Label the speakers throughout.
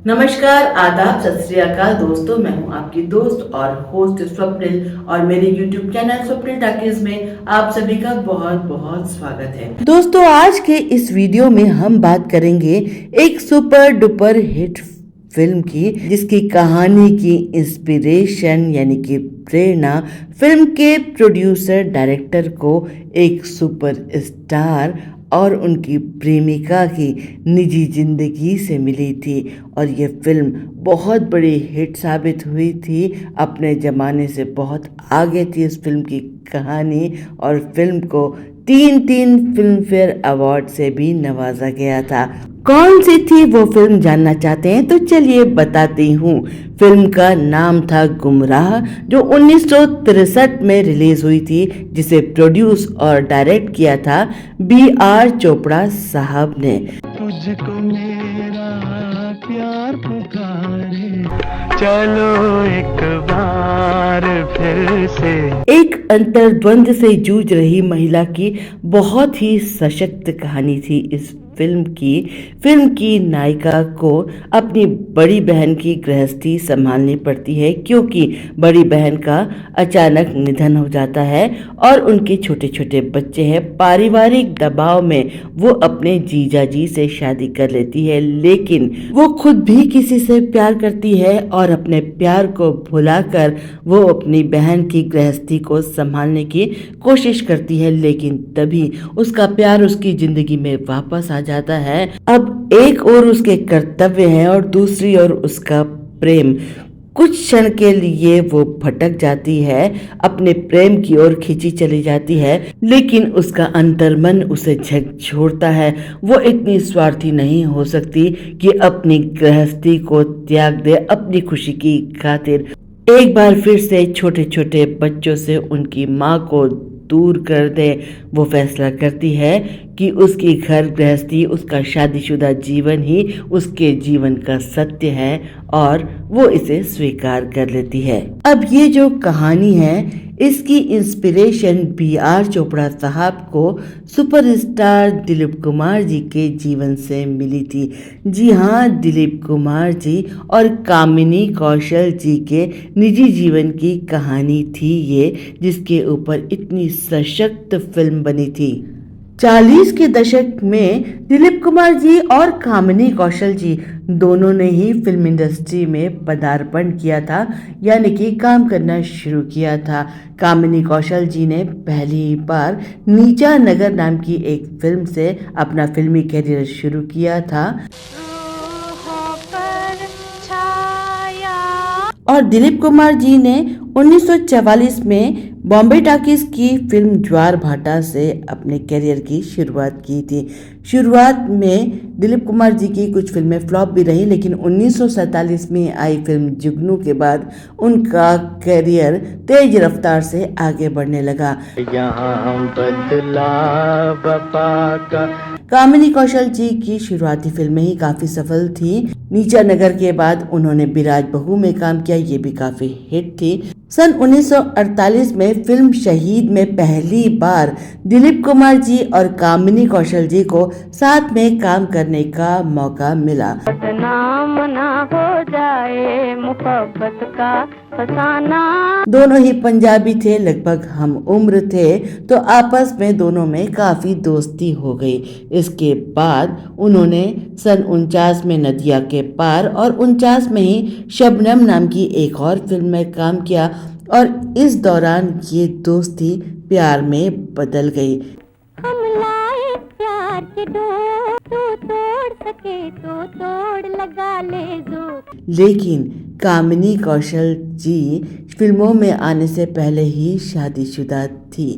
Speaker 1: नमस्कार, आदाब, सत श्री अकाल दोस्तों। मैं हूं आपकी दोस्त और होस्ट स्वप्निल और मेरे YouTube चैनल स्वप्निल टॉकीज में आप सभी का बहुत बहुत स्वागत है। दोस्तों, आज के इस वीडियो में हम बात करेंगे एक सुपर डुपर हिट फिल्म की, जिसकी कहानी की इंस्पिरेशन यानी कि प्रेरणा फिल्म के प्रोड्यूसर डायरेक्टर को एक सुपर स्टार और उनकी प्रेमिका की निजी जिंदगी से मिली थी। और ये फिल्म बहुत बड़ी हिट साबित हुई थी, अपने ज़माने से बहुत आगे थी इस फिल्म की कहानी। और फिल्म को तीन फिल्म फेयर अवार्ड से भी नवाजा गया था। कौन सी थी वो फिल्म जानना चाहते हैं तो चलिए बताती हूँ। फिल्म का नाम था गुमराह, जो 1963 में रिलीज हुई थी, जिसे प्रोड्यूस और डायरेक्ट किया था B.R. चोपड़ा साहब ने।
Speaker 2: तुझको मेरा प्यार पुकारे, चलो एक बार फिर से। एक
Speaker 1: अंतर्द्वंद से जूझ रही महिला की बहुत ही सशक्त कहानी थी इस फिल्म की नायिका को अपनी बड़ी बहन की गृहस्थी संभालनी पड़ती है, क्योंकि बड़ी बहन का अचानक निधन हो जाता है और उनके छोटे छोटे बच्चे हैं। पारिवारिक दबाव में वो अपने जीजा जी से शादी कर लेती है, लेकिन वो खुद भी किसी से प्यार करती है और अपने प्यार को भुलाकर वो अपनी बहन की गृहस्थी को संभालने की कोशिश करती है। लेकिन तभी उसका प्यार उसकी जिंदगी में वापस आ जाता है। अब एक और उसके कर्तव्य हैं और दूसरी ओर उसका प्रेम। कुछ क्षण के लिए वो भटक जाती है, अपने प्रेम की ओर खींची चली जाती है, लेकिन उसका अंतर्मन उसे झकझोरता है। वो इतनी स्वार्थी नहीं हो सकती कि अपनी गृहस्थी को त्याग दे अपनी खुशी की खातिर। एक बार फिर से छोटे छोटे बच्चों से उनकी माँ को दूर कर दे। वो फैसला करती है कि उसकी घर गृहस्थी, उसका शादीशुदा जीवन ही उसके जीवन का सत्य है और वो इसे स्वीकार कर लेती है। अब ये जो कहानी है, इसकी इंस्पिरेशन B.R. चोपड़ा साहब को सुपरस्टार दिलीप कुमार जी के जीवन से मिली थी। जी हाँ, दिलीप कुमार जी और कामिनी कौशल जी के निजी जीवन की कहानी थी ये, जिसके ऊपर इतनी सशक्त फिल्म बनी थी। 40 के दशक में दिलीप कुमार जी और कामिनी कौशल जी दोनों ने ही फिल्म इंडस्ट्री में पदार्पण किया था, यानी कि काम करना शुरू किया था। कामिनी कौशल जी ने पहली बार नीचा नगर नाम की एक फिल्म से अपना फिल्मी करियर शुरू किया था और दिलीप कुमार जी ने 1944 में बॉम्बे टॉकीज की फिल्म ज्वार भाटा से अपने करियर की शुरुआत की थी। शुरुआत में दिलीप कुमार जी की कुछ फिल्में फ्लॉप भी रही, लेकिन 1947 में आई फिल्म जुगनू के बाद उनका करियर तेज रफ्तार से आगे बढ़ने लगा।
Speaker 2: यहाँ बदला बपा का।
Speaker 1: कामिनी कौशल जी की शुरुआती फिल्में ही काफी सफल थी। नीचा नगर के बाद उन्होंने बिराज बहू में काम किया, ये भी काफी हिट थी। सन 1948 में फिल्म शहीद में पहली बार दिलीप कुमार जी और कामिनी कौशल जी को साथ में काम करने का मौका मिला।
Speaker 3: बदनाम ना हो जाए मुहब्बत का फसाना।
Speaker 1: दोनों ही पंजाबी थे, लगभग हम उम्र थे, तो आपस में दोनों में काफी दोस्ती हो गई। इसके बाद उन्होंने सन 49 में नदिया के पार और 49 में ही शबनम नाम की एक और फिल्म में काम किया और इस दौरान ये दोस्ती प्यार में बदल गई।
Speaker 3: हम लाए प्यार के डोर, तू तोड़ सके तो तोड़, लगा ले जोर।
Speaker 1: लेकिन कामिनी कौशल जी फिल्मों में आने से पहले ही शादीशुदा थी।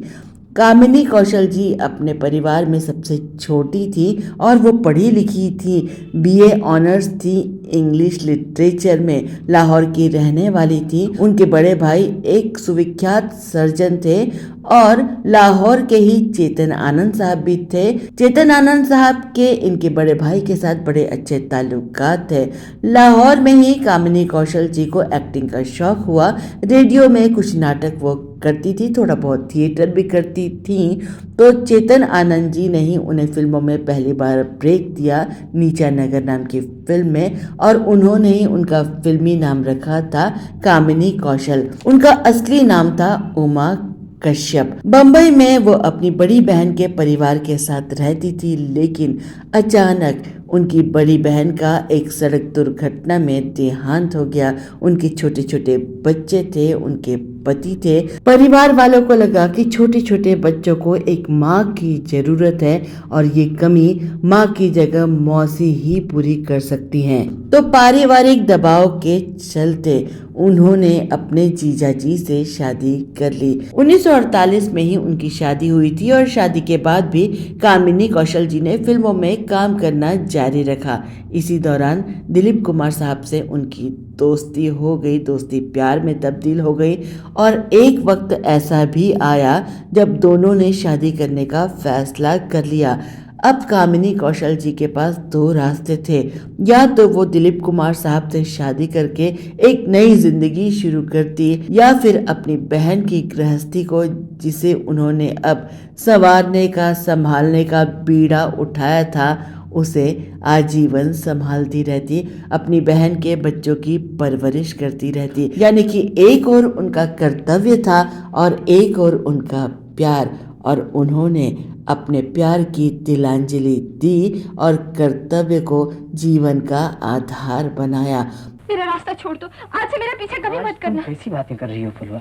Speaker 1: कामिनी कौशल जी अपने परिवार में सबसे छोटी थी और वो पढ़ी लिखी थी। BA ऑनर्स थी इंग्लिश लिटरेचर में, लाहौर की रहने वाली थी। उनके बड़े भाई एक सुविख्यात सर्जन थे और लाहौर के ही चेतन आनंद साहब भी थे। चेतन आनंद साहब के इनके बड़े भाई के साथ बड़े अच्छे ताल्लुकात थे। लाहौर में ही कामिनी कौशल जी को एक्टिंग का शौक हुआ। रेडियो में कुछ नाटक वो करती थी, थोड़ा बहुत थिएटर भी करती थी। तो चेतन आनंद जी ने ही उन्हें फिल्मों में पहली बार ब्रेक दिया नीचा नगर नाम की फिल्म में, और उन्होंने ही उनका फिल्मी नाम रखा था कामिनी कौशल। उनका असली नाम था उमा कश्यप। बम्बई में वो अपनी बड़ी बहन के परिवार के साथ रहती थी, लेकिन अचानक उनकी बड़ी बहन का एक सड़क दुर्घटना में देहांत हो गया। उनके छोटे छोटे बच्चे थे, उनके पति थे। परिवार वालों को लगा कि छोटे छोटे बच्चों को एक माँ की जरूरत है और ये कमी माँ की जगह मौसी ही पूरी कर सकती हैं। तो पारिवारिक दबाव के चलते उन्होंने अपने जीजाजी से शादी कर ली। 1948 में ही उनकी शादी हुई थी और शादी के बाद भी कामिनी कौशल जी ने फिल्मों में काम करना जारी रखा। इसी दौरान दिलीप कुमार साहब से उनकी दोस्ती हो गई, दोस्ती प्यार में तब्दील हो गई और एक वक्त ऐसा भी आया जब दोनों ने शादी करने का फैसला कर लिया। अब कामिनी कौशल जी के पास दो रास्ते थे, या तो वो दिलीप कुमार साहब से शादी करके एक नई जिंदगी शुरू करती, या फिर अपनी बहन की गृहस्थी को, जिसे उन्होंने अब संवारने का संभालने का बीड़ा उठाया था, उसे आजीवन संभालती रहती, अपनी बहन के बच्चों की परवरिश करती रहती। यानी कि एक और उनका कर्तव्य था और एक और उनका प्यार, और उन्होंने अपने प्यार की तिलांजलि दी और कर्तव्य को जीवन का आधार बनाया।
Speaker 3: मेरा रास्ता छोड़ दो, आज से मेरा पीछे कभी मत करना।
Speaker 4: कैसी बातें कर रही हो फुलवा?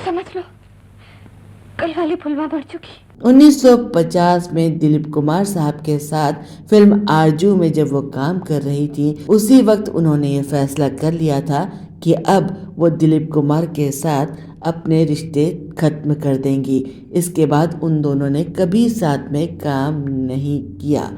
Speaker 3: समझ लो, कल वाली फुलवा बढ़ चुकी।
Speaker 1: 1950 में दिलीप कुमार साहब के साथ फिल्म आरजू में जब वो काम कर रही थी, उसी वक्त उन्होंने ये फैसला कर लिया था कि अब वो दिलीप कुमार के साथ अपने रिश्ते खत्म कर देंगी। इसके बाद उन दोनों ने कभी साथ में काम नहीं किया।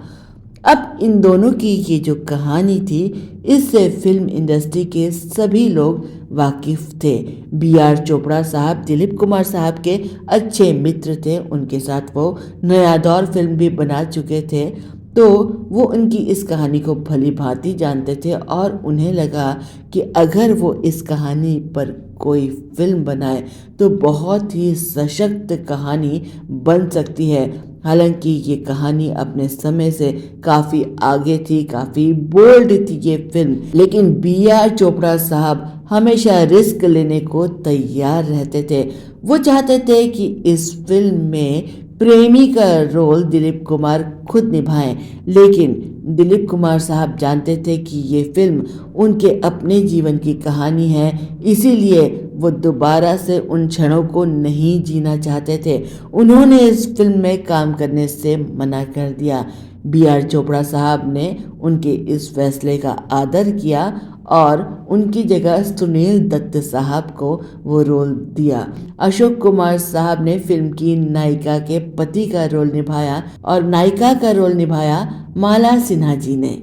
Speaker 1: अब इन दोनों की ये जो कहानी थी, इससे फिल्म इंडस्ट्री के सभी लोग वाकिफ थे। B.R. चोपड़ा साहब दिलीप कुमार साहब के अच्छे मित्र थे, उनके साथ वो नया दौर फिल्म भी बना चुके थे, तो वो उनकी इस कहानी को भली भांति जानते थे और उन्हें लगा कि अगर वो इस कहानी पर कोई फिल्म बनाए तो बहुत ही सशक्त कहानी बन सकती है। हालांकि ये कहानी अपने समय से काफ़ी आगे थी, काफ़ी बोल्ड थी ये फिल्म, लेकिन B.R. चोपड़ा साहब हमेशा रिस्क लेने को तैयार रहते थे। वो चाहते थे कि इस फिल्म में प्रेमी का रोल दिलीप कुमार खुद निभाएं, लेकिन दिलीप कुमार साहब जानते थे कि ये फिल्म उनके अपने जीवन की कहानी है, इसीलिए वो दोबारा से उन क्षणों को नहीं जीना चाहते थे। उन्होंने इस फिल्म में काम करने से मना कर दिया। B.R. चोपड़ा साहब ने उनके इस फैसले का आदर किया और उनकी जगह सुनील दत्त साहब को वो रोल दिया। अशोक कुमार साहब ने फिल्म की नायिका के पति का रोल निभाया और नायिका का रोल निभाया माला सिन्हा जी ने।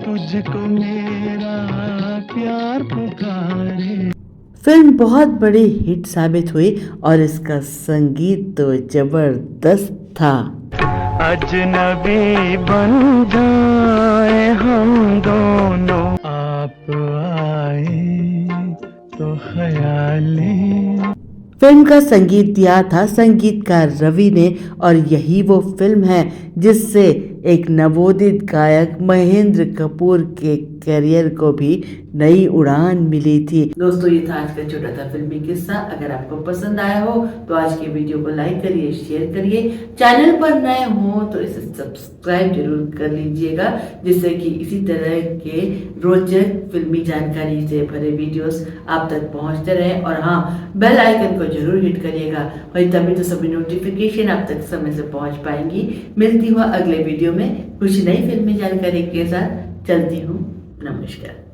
Speaker 2: तुझको मेरा प्यार पुकारे।
Speaker 1: फिल्म बहुत बड़ी हिट साबित हुई और इसका संगीत तो जबरदस्त था।
Speaker 2: अजनबी बन जाए हम दोनों, आप आए तो ख्याली।
Speaker 1: फिल्म का संगीत दिया था संगीतकार रवि ने और यही वो फिल्म है जिससे एक नवोदित गायक महेंद्र कपूर के करियर को भी नई उड़ान मिली थी। दोस्तों, ये था आज का छोटा सा फिल्मी किस्सा। अगर आपको पसंद आया हो तो आज के वीडियो को लाइक करिए, शेयर करिए। चैनल पर नए हो तो इसे सब्सक्राइब जरूर कर लीजिएगा, जिससे कि इसी तरह के रोचक फिल्मी जानकारी से भरे वीडियोस आप तक पहुंचते रहे। और हाँ, बेल आइकन को जरूर हिट करिएगा, वही तभी तो सभी नोटिफिकेशन आप तक समय से पहुंच पाएंगी। मिलती हूँ अगले वीडियो में कुछ नई फिल्मी जानकारी के साथ। चलती हूँ, नमस्कार।